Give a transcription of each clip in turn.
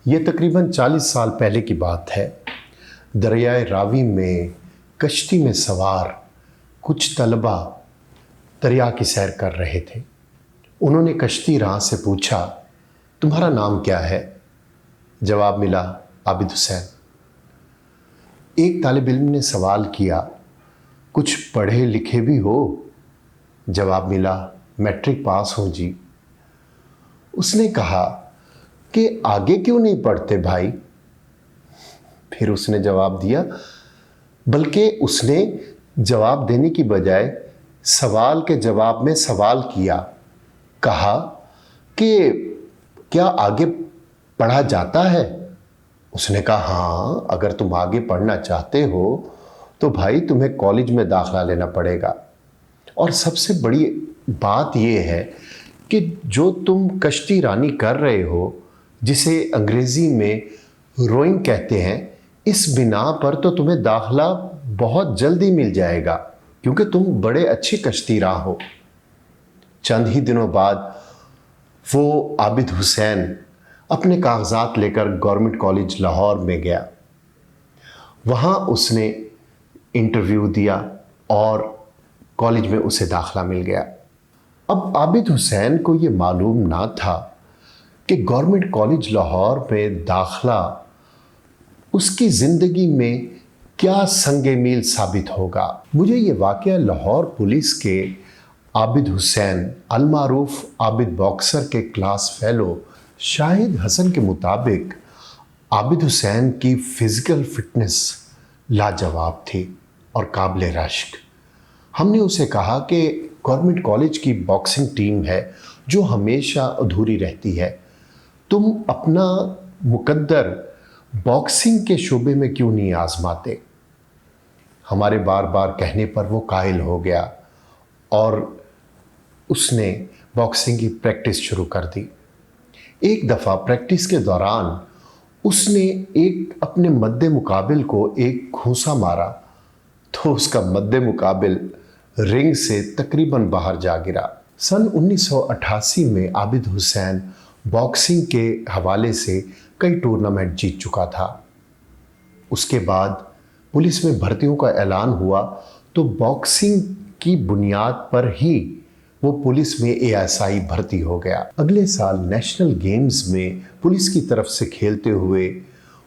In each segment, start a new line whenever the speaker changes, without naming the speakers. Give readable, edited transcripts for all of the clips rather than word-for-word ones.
ये तकरीबन 40 साल पहले की बात है। दरियाए रावी में कश्ती में सवार कुछ तलबा दरिया की सैर कर रहे थे। उन्होंने कश्ती राह से पूछा, तुम्हारा नाम क्या है? जवाब मिला, आबिद हुसैन। एक तालिब इल्म ने सवाल किया, कुछ पढ़े लिखे भी हो? जवाब मिला, मैट्रिक पास हूँ जी। उसने कहा कि आगे क्यों नहीं पढ़ते भाई? फिर उसने जवाब दिया, बल्कि उसने जवाब देने की बजाय सवाल के जवाब में सवाल किया। कहा कि क्या आगे पढ़ा जाता है? उसने कहा, हाँ, अगर तुम आगे पढ़ना चाहते हो तो भाई तुम्हें कॉलेज में दाखिला लेना पड़ेगा। और सबसे बड़ी बात यह है कि जो तुम कश्ती रानी कर रहे हो, जिसे अंग्रेज़ी में रोइंग कहते हैं, इस बिना पर तो तुम्हें दाखिला बहुत जल्दी मिल जाएगा, क्योंकि तुम बड़े अच्छे कश्तीराह हो। चंद ही दिनों बाद वो आबिद हुसैन अपने कागजात लेकर गवर्नमेंट कॉलेज लाहौर में गया। वहाँ उसने इंटरव्यू दिया और कॉलेज में उसे दाखिला मिल गया। अब आबिद हुसैन को ये मालूम ना था कि गवर्नमेंट कॉलेज लाहौर में दाखिला उसकी ज़िंदगी में क्या संगे मील साबित होगा। मुझे ये वाक़या लाहौर पुलिस के आबिद हुसैन अलमारूफ आबिद बॉक्सर के क्लास फेलो शाहिद हसन के मुताबिक आबिद हुसैन की फ़िज़िकल फ़िटनेस लाजवाब थी और काबिल रश्क। हमने उसे कहा कि गवर्नमेंट कॉलेज की बॉक्सिंग टीम है जो हमेशा अधूरी रहती है, तुम अपना मुकद्दर बॉक्सिंग के शोबे में क्यों नहीं आजमाते? हमारे बार बार कहने पर वो कायल हो गया और उसने बॉक्सिंग की प्रैक्टिस शुरू कर दी। एक दफ़ा प्रैक्टिस के दौरान उसने अपने मद्दे मुकाबिल को एक घूंसा मारा तो उसका मद्दे मुकाबिल रिंग से तकरीबन बाहर जा गिरा। सन 1988 में आबिद हुसैन बॉक्सिंग के हवाले से कई टूर्नामेंट जीत चुका था। उसके बाद पुलिस में भर्तियों का ऐलान हुआ तो बॉक्सिंग की बुनियाद पर ही वो पुलिस में एएसआई भर्ती हो गया। अगले साल नेशनल गेम्स में पुलिस की तरफ से खेलते हुए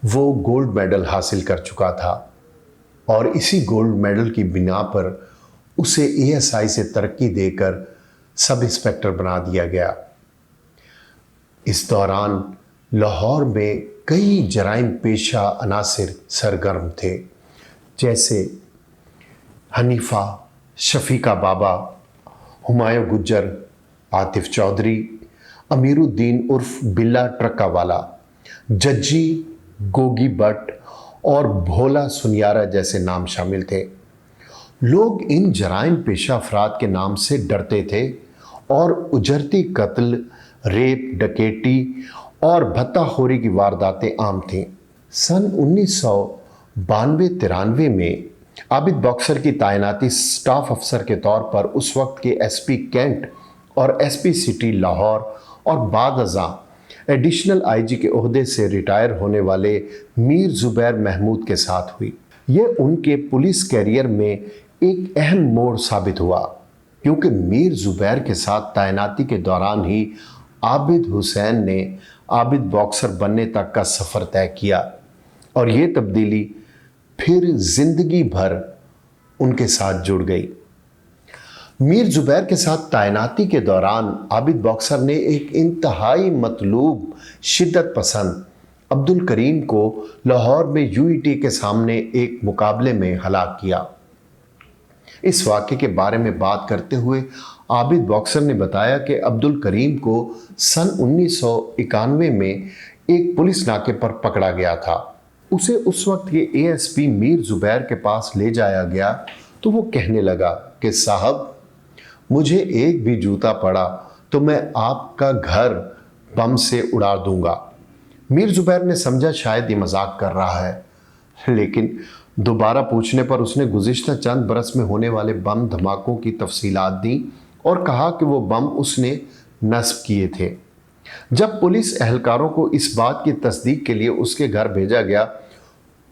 वो गोल्ड मेडल हासिल कर चुका था और इसी गोल्ड मेडल की बिना पर उसे एएसआई से तरक्की देकर सब इंस्पेक्टर बना दिया गया। इस दौरान लाहौर में कई जराइम पेशा अनासिर सरगर्म थे, जैसे हनीफा, शफीका बाबा, हुमायूं गुज्जर, आतिफ चौधरी, अमीरुद्दीन उर्फ बिल्ला ट्रक्का वाला, जज्जी, गोगी भट्ट और भोला सुनियारा जैसे नाम शामिल थे। लोग इन जराइम पेशा अफराद के नाम से डरते थे और उजरती कत्ल, रेप, डकैती और भत्ताखोरी की वारदातें आम थीं। सन 1992-93 में आबिद बॉक्सर की तैनाती स्टाफ अफसर के तौर पर उस वक्त के एसपी कैंट और एसपी सिटी लाहौर और बाद अज़ां एडिशनल आईजी के ओहदे से रिटायर होने वाले मीर ज़ुबैर महमूद के साथ हुई। ये उनके पुलिस कैरियर में एक अहम मोड़ साबित हुआ, क्योंकि मीर ज़ुबैर के साथ तैनाती के दौरान ही आबिद हुसैन ने आबिद बॉक्सर बनने तक का सफ़र तय किया और ये तब्दीली फिर ज़िंदगी भर उनके साथ जुड़ गई। मीर ज़ुबैर के साथ तैनाती के दौरान आबिद बॉक्सर ने एक इंतहाई मतलूब शिद्दत पसंद अब्दुल करीम को लाहौर में यूईटी के सामने एक मुकाबले में हलाक किया। इस वाक़े के बारे में बात करते हुए आबिद बॉक्सर ने बताया कि अब्दुल करीम को सन 1991 में एक पुलिस नाके पर पकड़ा गया था। उसे उस वक्त के एएसपी मीर ज़ुबैर के पास ले जाया गया तो वो कहने लगा कि साहब, मुझे एक भी जूता पड़ा तो मैं आपका घर बम से उड़ा दूंगा। मीर ज़ुबैर ने समझा शायद ये मजाक कर रहा है, लेकिन दोबारा पूछने पर उसने गुज़िश्ता चंद बरस में होने वाले बम धमाकों की तफसीलात दी और कहा कि वो बम उसने नस्ब किए थे। जब पुलिस एहलकारों को इस बात की तस्दीक के लिए उसके घर भेजा गया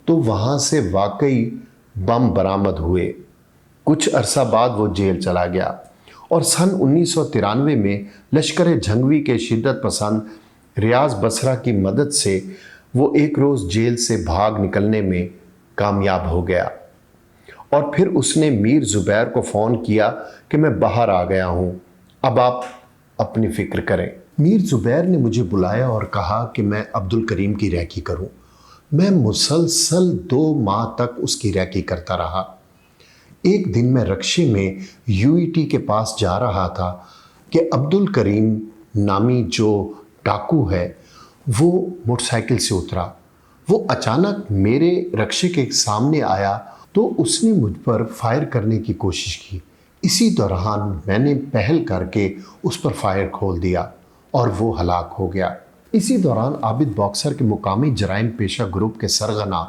तो वहां से वाकई बम बरामद हुए। कुछ अरसा बाद वो जेल चला गया और सन 1993 में लश्कर झंगवी के शिद्दत पसंद रियाज बसरा की मदद से वो एक रोज़ जेल से भाग निकलने में कामयाब हो गया और फिर उसने मीर ज़ुबैर को फ़ोन किया कि मैं बाहर आ गया हूँ, अब आप अपनी फ़िक्र करें। मीर ज़ुबैर ने मुझे बुलाया और कहा कि मैं अब्दुल करीम की रैकी करूँ। मैं मुसलसल 2 माह तक उसकी रैकी करता रहा। एक दिन मैं रक्शे में यूईटी के पास जा रहा था कि अब्दुल करीम नामी जो डाकू है वो मोटरसाइकिल से उतरा। वो अचानक मेरे रक्शे के सामने आया तो उसने मुझ पर फायर करने की कोशिश की। इसी दौरान मैंने पहल करके उस पर फायर खोल दिया और वो हलाक हो गया। इसी दौरान आबिद बॉक्सर के मुकामी जराइम पेशा ग्रुप के सरगना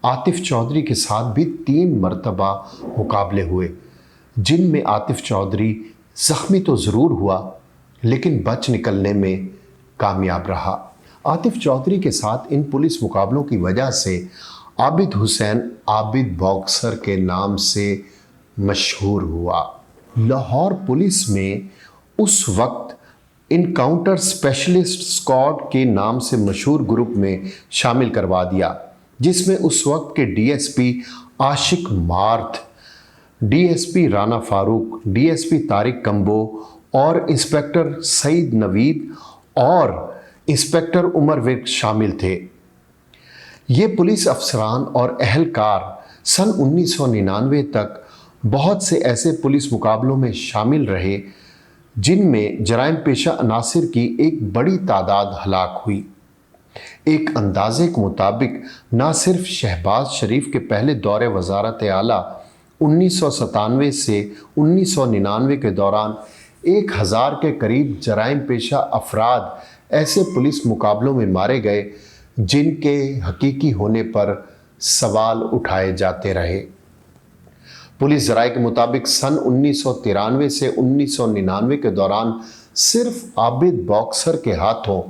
आतिफ चौधरी के साथ भी 3 मरतबा मुकाबले हुए, जिनमें आतिफ चौधरी ज़ख्मी तो ज़रूर हुआ लेकिन बच निकलने में कामयाब रहा। आतिफ चौधरी के साथ इन पुलिस मुकाबलों की वजह से आबिद हुसैन आबिद बॉक्सर के नाम से मशहूर हुआ। लाहौर पुलिस में उस वक्त इनकाउंटर स्पेशलिस्ट स्क्वाड के नाम से मशहूर ग्रुप में शामिल करवा दिया, जिसमें उस वक्त के DSP Ashiq Marth, DSP Rana Farooq, DSP Tariq Kamboh और इंस्पेक्टर सईद नवीद और इंस्पेक्टर उमर विर्क शामिल थे। ये पुलिस अफसरान और अहलकार सन 1999 तक बहुत से ऐसे पुलिस मुकाबलों में शामिल रहे जिनमें जराइम पेशा अनासिर की एक बड़ी तादाद हलाक हुई। एक अंदाजे के मुताबिक ना सिर्फ शहबाज शरीफ के पहले दौरे वजारत आला 1997 से 1999 के दौरान 1000 के करीब जराइम पेशा अफराद ऐसे पुलिस मुकाबलों में मारे गए जिनके हकीकी होने पर सवाल उठाए जाते रहे। पुलिस ज़राए के मुताबिक सन 1993 से 1999 के दौरान सिर्फ आबिद बॉक्सर के हाथों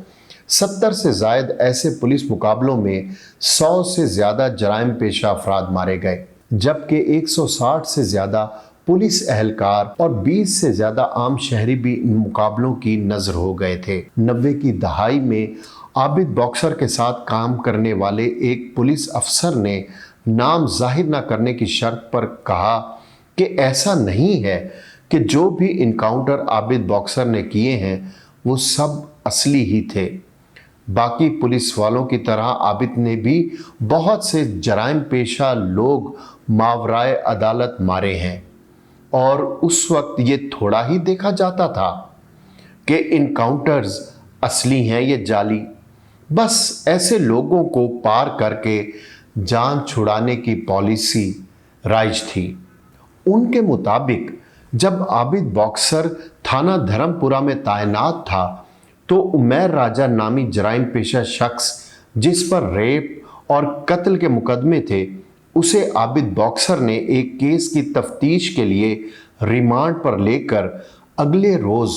70 से ज़ायद ऐसे पुलिस मुकाबलों में 100 से ज़्यादा जराइम पेशा अफराद मारे गए, जबकि 160 से ज़्यादा पुलिस एहलकार और 20 से ज़्यादा आम शहरी भी इन मुकाबलों की नज़र हो गए थे। 90 की दहाई में आबिद बॉक्सर के साथ काम करने वाले एक पुलिस अफसर ने नाम जाहिर न करने की शर्त पर कहा कि ऐसा नहीं है कि जो भी इनकाउंटर आबिद बॉक्सर ने किए हैं वो सब असली ही थे। बाकी पुलिस वालों की तरह आबिद ने भी बहुत से जराइम पेशा लोग मावराए अदालत मारे हैं और उस वक्त ये थोड़ा ही देखा जाता था कि इनकाउंटर्स असली हैं ये जाली। बस ऐसे लोगों को पार करके जान छुड़ाने की पॉलिसी राइज थी। उनके मुताबिक जब आबिद बॉक्सर थाना धर्मपुरा में तैनात था तो उमैर राजा नामी जराइम पेशा शख्स जिस पर रेप और कत्ल के मुकदमे थे, उसे आबिद बॉक्सर ने एक केस की तफ्तीश के लिए रिमांड पर लेकर अगले रोज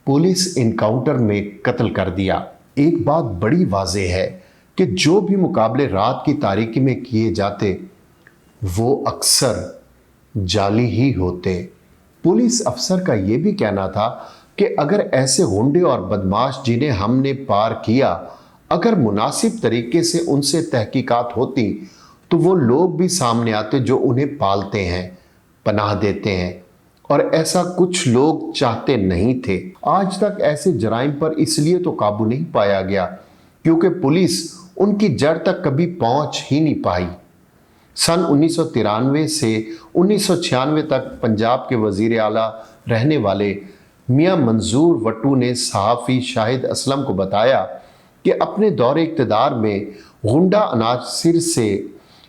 पुलिस इनकाउंटर में कत्ल कर दिया। एक बात बड़ी वाज़ेह है कि जो भी मुकाबले रात की तारीकी में किए जाते वो अक्सर जाली ही होते। पुलिस अफसर का यह भी कहना था कि अगर ऐसे गुंडे और बदमाश जिन्हें हमने पार किया, अगर मुनासिब तरीके से उनसे तहकीकात होती तो वो लोग भी सामने आते जो उन्हें पालते हैं, पनाह देते हैं, और ऐसा कुछ लोग चाहते नहीं थे। आज तक ऐसे जराइम पर इसलिए तो काबू नहीं पाया गया क्योंकि पुलिस उनकी जड़ तक कभी पहुंच ही नहीं पाई। सन 1993 से 1996 तक पंजाब के वजीर आला रहने वाले मियां मंजूर वट्टू ने सहाफ़ी शाहिद असलम को बताया कि अपने दौरे इक़्तिदार में गुंडा अनासिर से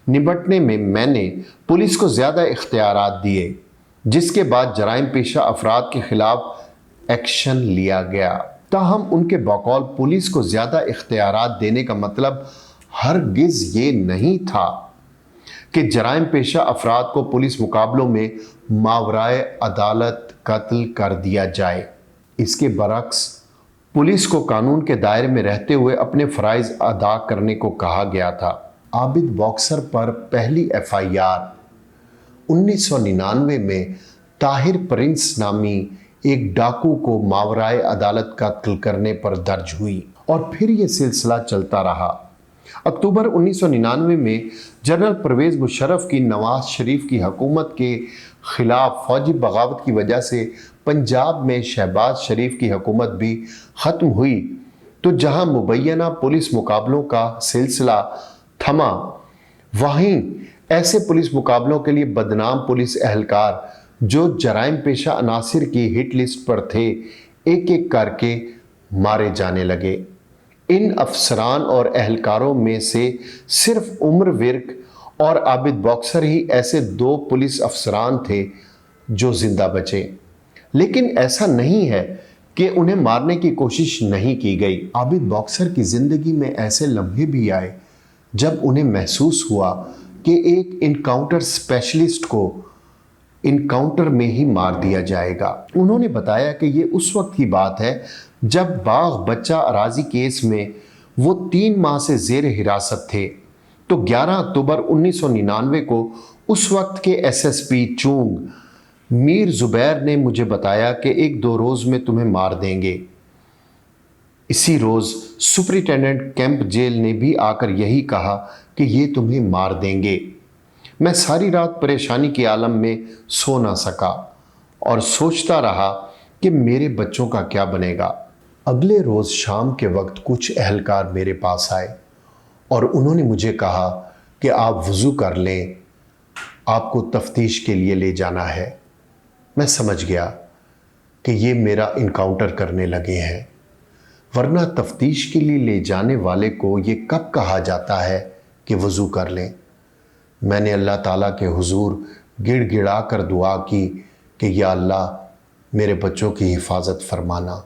निपटने में मैंने पुलिस को ज़्यादा इख्तियारात दिए, जिसके बाद जराइम पेशा अफराद के खिलाफ एक्शन लिया गया। ताहम उनके बकौल पुलिस को ज़्यादा इख्तियारात देने का मतलब हरगिज़ ये नहीं था कि जराइम पेशा अफराद को पुलिस मुकाबलों में मावराए अदालत कत्ल कर दिया जाए। इसके बरक्स पुलिस को कानून के दायरे में रहते हुए अपने फ़राइज़ अदा करने को कहा गया था। आबिद बॉक्सर पर पहली FIR 1999 में ताहिर प्रिंस नामी एक डाकू को मावराए अदालत कत्ल करने पर दर्ज हुई और फिर ये सिलसिला चलता रहा। अक्टूबर 1999 में जनरल परवेज़ मुशर्रफ की नवाज शरीफ की हुकूमत के खिलाफ फौजी बगावत की वजह से पंजाब में शहबाज शरीफ की हुकूमत भी ख़त्म हुई, तो जहां मुबैना पुलिस मुकाबलों का सिलसिला थमा, वहीं ऐसे पुलिस मुकाबलों के लिए बदनाम पुलिस एहलकार जो जराइम पेशा अनासिर की हिट लिस्ट पर थे, एक एक करके मारे जाने लगे। इन अफसरान और एहलकारों में से सिर्फ उमर विर्क और आबिद बॉक्सर ही ऐसे 2 पुलिस अफसरान थे जो जिंदा बचे। लेकिन ऐसा नहीं है कि उन्हें मारने की कोशिश नहीं की गई। आबिद बॉक्सर की ज़िंदगी में ऐसे लम्हे भी आए जब उन्हें महसूस हुआ कि एक इनकाउंटर स्पेशलिस्ट को इनकाउंटर में ही मार दिया जाएगा। उन्होंने बताया कि ये उस वक्त की बात है जब बाघ बच्चा अराजी केस में वो 3 माह से ज़ेर हिरासत थे। तो 11 अक्टूबर 1999 को उस वक्त के SSP चूंग मीर जुबैर ने मुझे बताया कि 1-2 रोज़ में तुम्हें मार देंगे। इसी रोज़ सुपरिटेंडेंट कैंप जेल ने भी आकर यही कहा कि ये तुम्हें मार देंगे। मैं सारी रात परेशानी के आलम में सो ना सका और सोचता रहा कि मेरे बच्चों का क्या बनेगा। अगले रोज़ शाम के वक्त कुछ एहलकार मेरे पास आए और उन्होंने मुझे कहा कि आप वज़ू कर लें, आपको तफ्तीश के लिए ले जाना है। मैं समझ गया कि ये मेरा इनकाउंटर करने लगे हैं, वरना तफ्तीश के लिए ले जाने वाले को ये कब कहा जाता है कि वज़ू कर लें। मैंने अल्लाह ताला के हुजूर गिड़गिड़ा कर दुआ की कि या अल्लाह मेरे बच्चों की हिफाजत फरमाना।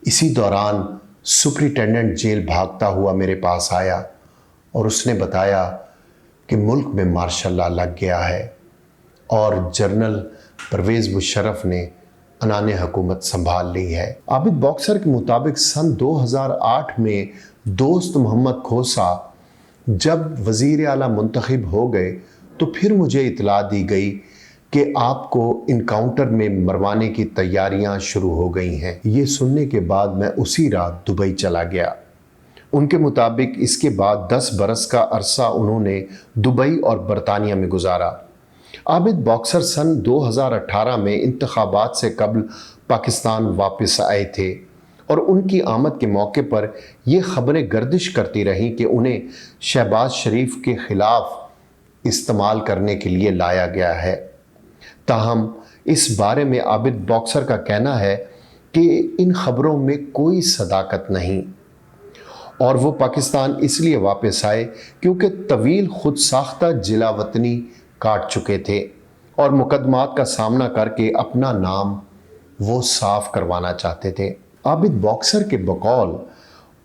इसी दौरान सुपरिटेंडेंट जेल भागता हुआ मेरे पास आया और उसने बताया कि मुल्क में मार्शल लॉ लग गया है और जनरल परवेज़ मुशर्रफ ने अनाने हुकूमत संभाल ली है। आबिद बॉक्सर के मुताबिक सन 2008 में दोस्त मोहम्मद खोसा जब वज़ीर आला मुंतखब हो गए तो फिर मुझे इतला दी गई कि आपको इनकाउंटर में मरवाने की तैयारियां शुरू हो गई हैं। ये सुनने के बाद मैं उसी रात दुबई चला गया। उनके मुताबिक इसके बाद 10 बरस का अरसा उन्होंने दुबई और बरतानिया में गुजारा। आबिद बॉक्सर सन 2018 में इंतखाबात से कबल पाकिस्तान वापस आए थे और उनकी आमद के मौके पर ये खबरें गर्दिश करती रहीं कि उन्हें शहबाज शरीफ के ख़िलाफ़ इस्तेमाल करने के लिए लाया गया है। ताहम इस बारे में आबिद बॉक्सर का कहना है कि इन खबरों में कोई सदाकत नहीं और वो पाकिस्तान इसलिए वापस आए क्योंकि तवील खुद साख्ता जिला वतनी काट चुके थे और मुकदमात का सामना करके अपना नाम वो साफ करवाना चाहते थे। आबिद बॉक्सर के बकौल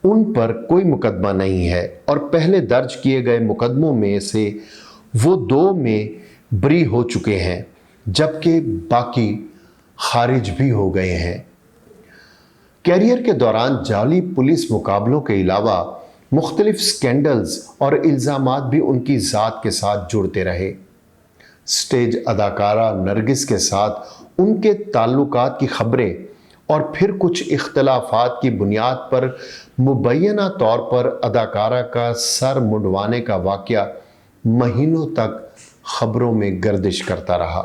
उन पर कोई मुकदमा नहीं है और पहले दर्ज किए गए मुकदमों में से वो 2 में बरी हो चुके हैं, जबकि बाकी खारिज भी हो गए हैं। कैरियर के दौरान जाली पुलिस मुकाबलों के अलावा मुख्तलिफ स्कैंडल्स और इल्ज़ामात भी उनकी ज़ात के साथ जुड़ते रहे। स्टेज अदाकारा नरगिस के साथ उनके ताल्लुकात की खबरें और फिर कुछ इख्तलाफात की बुनियाद पर मुबैना तौर पर अदाकारा का सर मुंडवाने का वाक़या महीनों तक खबरों में गर्दिश करता रहा।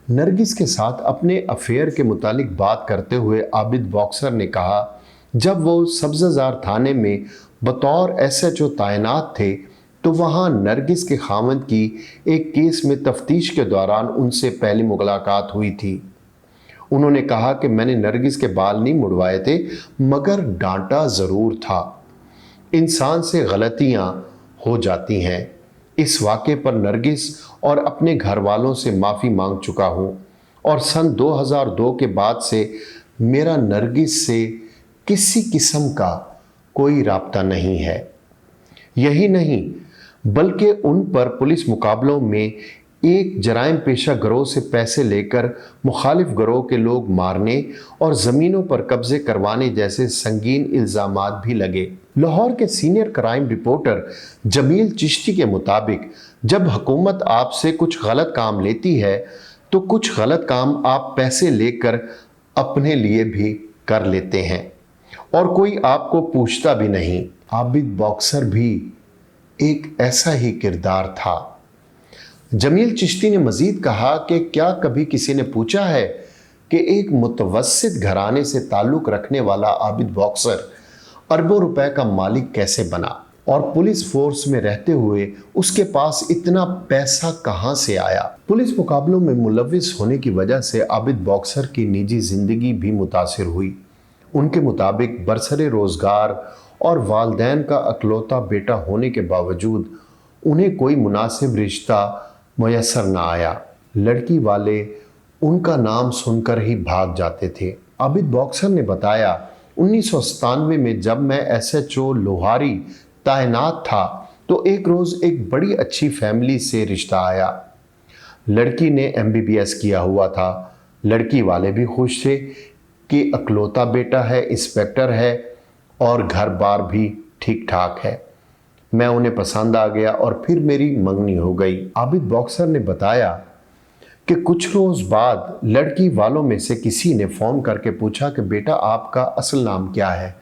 नरगिस के साथ अपने अफेयर के मुतालिक बात करते हुए आबिद बॉक्सर ने कहा, जब वो सब्ज़ाज़ार थाने में बतौर SHO तैनात थे तो वहाँ नरगिस के खामद की एक केस में तफ्तीश के दौरान उनसे पहली मुलाकात हुई थी। उन्होंने कहा कि मैंने नरगिस के बाल नहीं मुड़वाए थे मगर डांटा ज़रूर था। इंसान से गलतियाँ हो जाती हैं। इस वाक़े पर नरगिस और अपने घर वालों से माफ़ी मांग चुका हूँ और सन 2002 के बाद से मेरा नरगिस से किसी किस्म का कोई राब्ता नहीं है। यही नहीं बल्कि उन पर पुलिस मुकाबलों में एक जराइम पेशा गिरोह से पैसे लेकर मुखालिफ गिरोह के लोग मारने और ज़मीनों पर कब्जे करवाने जैसे संगीन इल्ज़ामात भी लगे। लाहौर के senior crime reporter Jamil Chishti के मुताबिक जब हुकूमत आपसे कुछ गलत काम लेती है तो कुछ गलत काम आप पैसे लेकर अपने लिए भी कर लेते हैं और कोई आपको पूछता भी नहीं। आबिद बॉक्सर भी एक ऐसा ही किरदार था। जमील चिश्ती ने मजीद कहा कि क्या कभी किसी ने पूछा है कि एक मुतवस्सित घराने से ताल्लुक़ रखने वाला आबिद बॉक्सर अरबों रुपए का मालिक कैसे बना और पुलिस फोर्स में रहते हुए उसके पास इतना पैसा कहां से आया। पुलिस मुकाबलों में मुलविस होने की वजह से आबिद बॉक्सर की निजी ज़िंदगी भी मुतासिर हुई। उनके मुताबिक बरसरे रोज़गार और वालदैन का अकलौता बेटा होने के बावजूद उन्हें कोई मुनासिब रिश्ता मुयस्सर न आया। लड़की वाले उनका नाम सुनकर ही भाग जाते थे। आबिद बॉक्सर ने बताया, 1997 में जब मैं SHO लोहारी तैनात था तो एक रोज़ एक बड़ी अच्छी फैमिली से रिश्ता आया। लड़की ने MBBS किया हुआ था। लड़की वाले भी खुश थे कि अकलौता बेटा है, इंस्पेक्टर है और घर बार भी ठीक ठाक है। मैं उन्हें पसंद आ गया और फिर मेरी मंगनी हो गई। आबिद बॉक्सर ने बताया कि कुछ रोज़ बाद लड़की वालों में से किसी ने फ़ोन करके पूछा कि बेटा आपका असल नाम क्या है।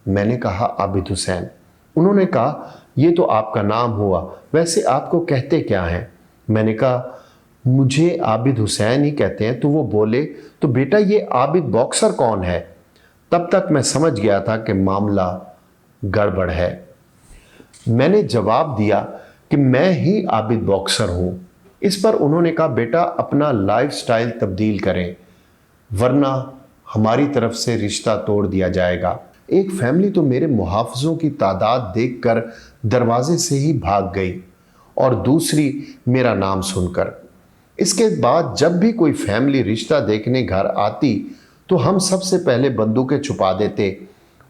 मैंने कहा आबिद हुसैन। उन्होंने कहा ये तो आपका नाम हुआ, वैसे आपको कहते क्या हैं। मैंने कहा मुझे आबिद हुसैन ही कहते हैं। तो वो बोले तो बेटा ये आबिद बॉक्सर कौन है। तब तक मैं समझ गया था कि मामला गड़बड़ है। मैंने जवाब दिया कि मैं ही आबिद बॉक्सर हूँ। इस पर उन्होंने कहा बेटा अपना लाइफस्टाइल तब्दील करें वरना हमारी तरफ से रिश्ता तोड़ दिया जाएगा। एक फैमिली तो मेरे मुहाफ़िज़ों की तादाद देखकर दरवाजे से ही भाग गई और दूसरी मेरा नाम सुनकर। इसके बाद जब भी कोई फैमिली रिश्ता देखने घर आती तो हम सबसे पहले बंदूकें छुपा देते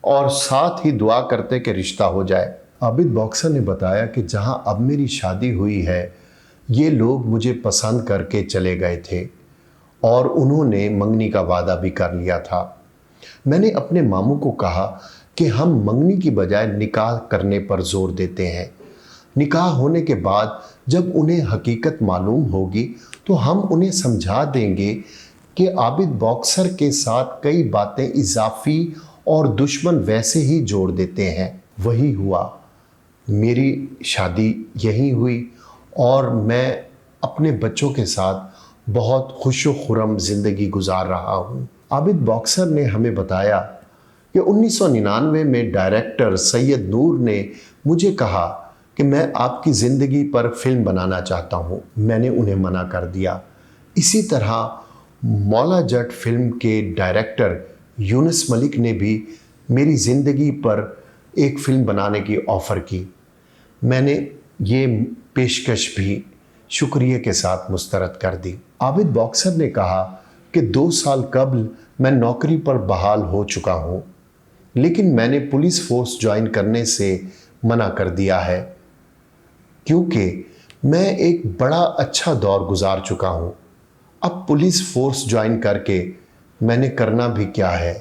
और साथ ही दुआ करते कि रिश्ता हो जाए। आबिद बॉक्सर ने बताया कि जहां अब मेरी शादी हुई है ये लोग मुझे पसंद करके चले गए थे और उन्होंने मंगनी का वादा भी कर लिया था। मैंने अपने मामू को कहा कि हम मंगनी की बजाय निकाह करने पर जोर देते हैं। निकाह होने के बाद जब उन्हें हकीकत मालूम होगी तो हम उन्हें समझा देंगे कि आबिद बॉक्सर के साथ कई बातें इजाफी और दुश्मन वैसे ही जोड़ देते हैं। वही हुआ। मेरी शादी यहीं हुई और मैं अपने बच्चों के साथ बहुत खुशो खुरम ज़िंदगी गुजार रहा हूँ। आबिद बॉक्सर ने हमें बताया कि 1999 में डायरेक्टर सैयद नूर ने मुझे कहा कि मैं आपकी ज़िंदगी पर फिल्म बनाना चाहता हूँ। मैंने उन्हें मना कर दिया। इसी तरह मौला जट फिल्म के डायरेक्टर यूनुस मलिक ने भी मेरी ज़िंदगी पर एक फ़िल्म बनाने की ऑफ़र की। मैंने ये पेशकश भी शुक्रिया के साथ मुस्तरद कर दी। आबिद बॉक्सर ने कहा कि 2 साल कबल मैं नौकरी पर बहाल हो चुका हूँ लेकिन मैंने पुलिस फोर्स ज्वाइन करने से मना कर दिया है क्योंकि मैं एक बड़ा अच्छा दौर गुजार चुका हूँ। अब पुलिस फोर्स ज्वाइन करके मैंने करना भी क्या है।